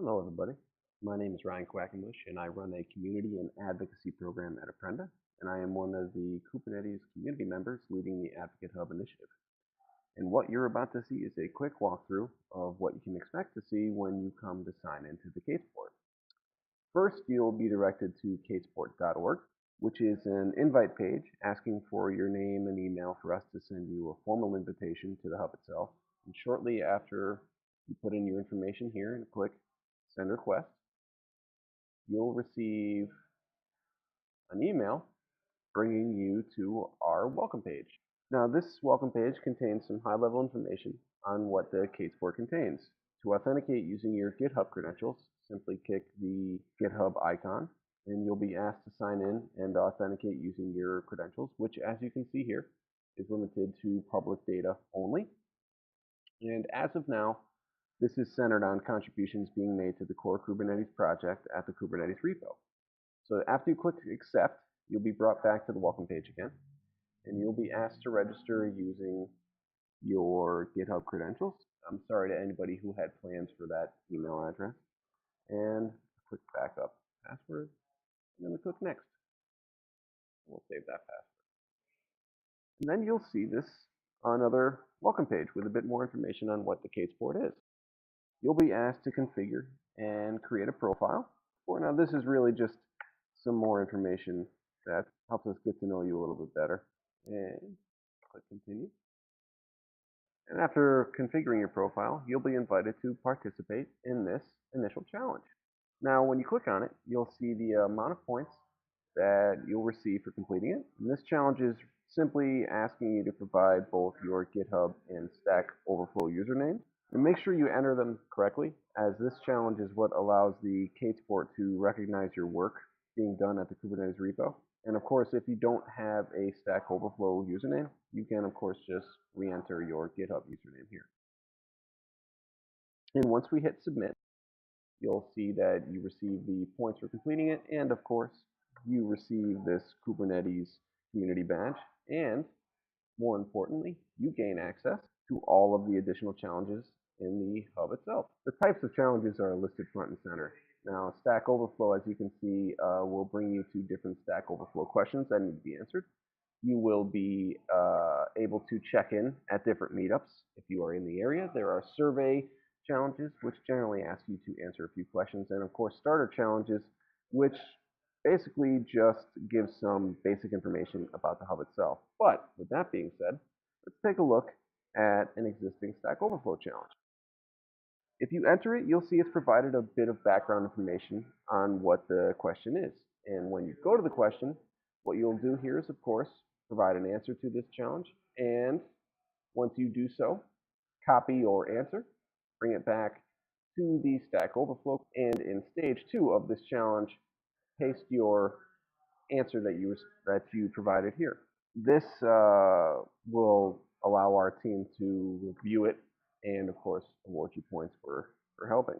Hello, everybody. My name is Ryan Quackenbush, and I run a community and advocacy program at Apprenda, and I am one of the Kubernetes community members leading the Advocate Hub initiative. And what you're about to see is a quick walkthrough of what you can expect to see when you come to sign into the K8sPort. First, you'll be directed to k8sport.org, which is an invite page asking for your name and email for us to send you a formal invitation to the hub itself. And shortly after you put in your information here and click send request, you'll receive an email bringing you to our welcome page. Now, this welcome page contains some high-level information on what the K8sPort contains. To authenticate using your GitHub credentials, simply click the GitHub icon, and you'll be asked to sign in and authenticate using your credentials, which, as you can see here, is limited to public data only. And as of now, this is centered on contributions being made to the core Kubernetes project at the Kubernetes repo. So after you click accept, you'll be brought back to the welcome page again, and you'll be asked to register using your GitHub credentials. I'm sorry to anybody who had plans for that email address. And click backup password, and then we click next. We'll save that password. And then you'll see this another welcome page with a bit more information on what the K8sPort is. You'll be asked to configure and create a profile. Now, this is really just some more information that helps us get to know you a little bit better. And click continue. And after configuring your profile, you'll be invited to participate in this initial challenge. Now, when you click on it, you'll see the amount of points that you'll receive for completing it. And this challenge is simply asking you to provide both your GitHub and Stack Overflow usernames. And make sure you enter them correctly, as this challenge is what allows the K8sPort to recognize your work being done at the Kubernetes repo. And of course, if you don't have a Stack Overflow username, you can of course just re-enter your GitHub username here. And once we hit submit, you'll see that you receive the points for completing it, and of course, you receive this Kubernetes community badge, and more importantly, you gain access to all of the additional challenges in the hub itself. The types of challenges are listed front and center. Now, Stack Overflow, as you can see, will bring you to different Stack Overflow questions that need to be answered. You will be able to check in at different meetups if you are in the area. There are survey challenges, which generally ask you to answer a few questions, and of course, starter challenges, which basically just gives some basic information about the hub itself. But with that being said, let's take a look at an existing Stack Overflow challenge. If you enter it, you'll see it's provided a bit of background information on what the question is. And when you go to the question, what you'll do here is, of course, provide an answer to this challenge. And once you do so, copy your answer, bring it back to the Stack Overflow, and in stage 2 of this challenge, paste your answer that you provided here. This will allow our team to review it and, of course, award you points for helping.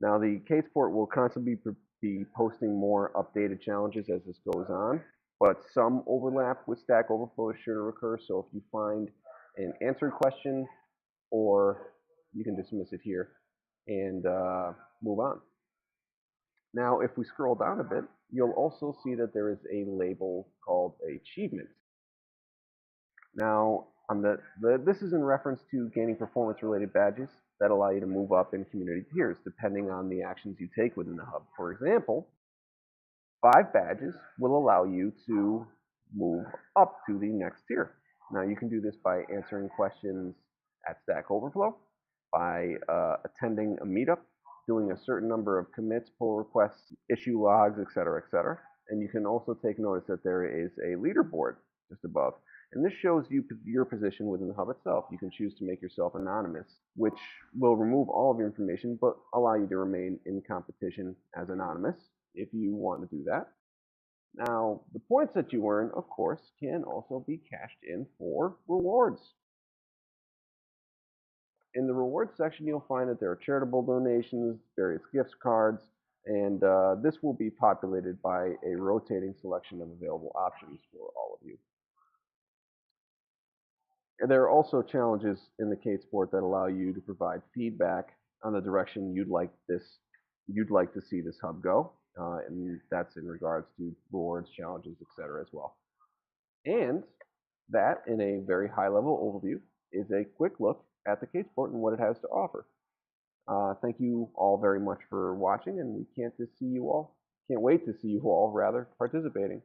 Now, the K8sPort will constantly be posting more updated challenges as this goes on, but some overlap with Stack Overflow is sure to occur. So if you find an answered question, or you can dismiss it here and move on. Now, if we scroll down a bit, you'll also see that there is a label called Achievement. Now, this is in reference to gaining performance-related badges that allow you to move up in community tiers, depending on the actions you take within the hub. For example, 5 badges will allow you to move up to the next tier. Now, you can do this by answering questions at Stack Overflow, by attending a meetup, doing a certain number of commits, pull requests, issue logs, etc., etc. And you can also take notice that there is a leaderboard just above. And this shows you your position within the hub itself. You can choose to make yourself anonymous, which will remove all of your information, but allow you to remain in competition as anonymous if you want to do that. Now, the points that you earn, of course, can also be cashed in for rewards. In the rewards section, you'll find that there are charitable donations, various gift cards, and this will be populated by a rotating selection of available options for all of you. And there are also challenges in the K8sPort that allow you to provide feedback on the direction you'd like to see this hub go, and that's in regards to boards, challenges, etc. as well. And that, in a very high level overview, is a quick look at the K8sPort and what it has to offer. Thank you all very much for watching, and we can't wait to see you all rather participating.